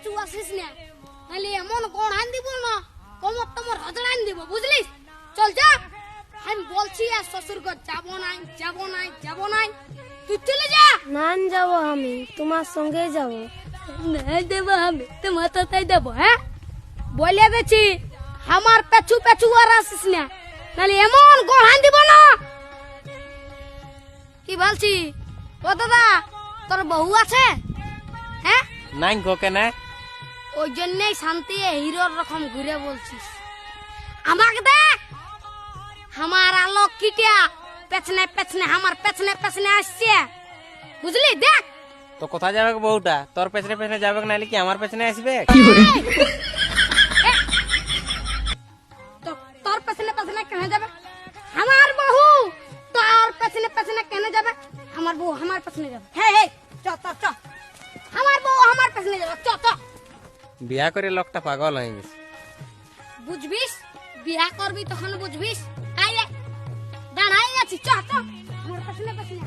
পেছু আসিস না, নাহলে এমন কোন আন দিব না কোমর তোমার হজড় আন দিব, বুঝলিস? চল যা, আমি বলছি আর শ্বশুর ঘর যাবো নাই যাবো নাই যাবো নাই, তুই চলে যা। না যাব, আমি তোমার সঙ্গে যাব। না দেবো, আমি তোমার তাই দেবো। হ্যাঁ বলে গেছি, আমার পেছু পেছু আর আসিস না, নাহলে এমন গোড়ান দিব না। কি বলছি ও দাদা, তোর বউ আছে? হ্যাঁ নাই গো কেন? ওই জন্যই শান্তি হিরোর রকম ঘুরে বলছিস। আমাকে দেখ, আমার আলোক কিটিয়া পেছনে পেছনে আমার পেছনে পেছনে আসছে, বুঝলি? দেখ তো কোথায় যাবে গো বউটা? তোর পেছনে পেছনে যাবে নাহলে কি আমার পেছনে আসবে? তোর পেছনে পেছনে কেন যাবে? আমার বউ তোর পেছনে পেছনে কেন যাবে? আমার বউ আমার পেছনে যাবে। হে হে চ চ চ, আমার বউ আমার পেছনে যাবে, চ চ। বিয়া করে লোকটা পাগল হয়ে গেছে। বুঝবিস, বিয়া করবি তখন বুঝবিস। আয় দাঁড়াই আছি, চ চ আমার পেছনে পেছনে।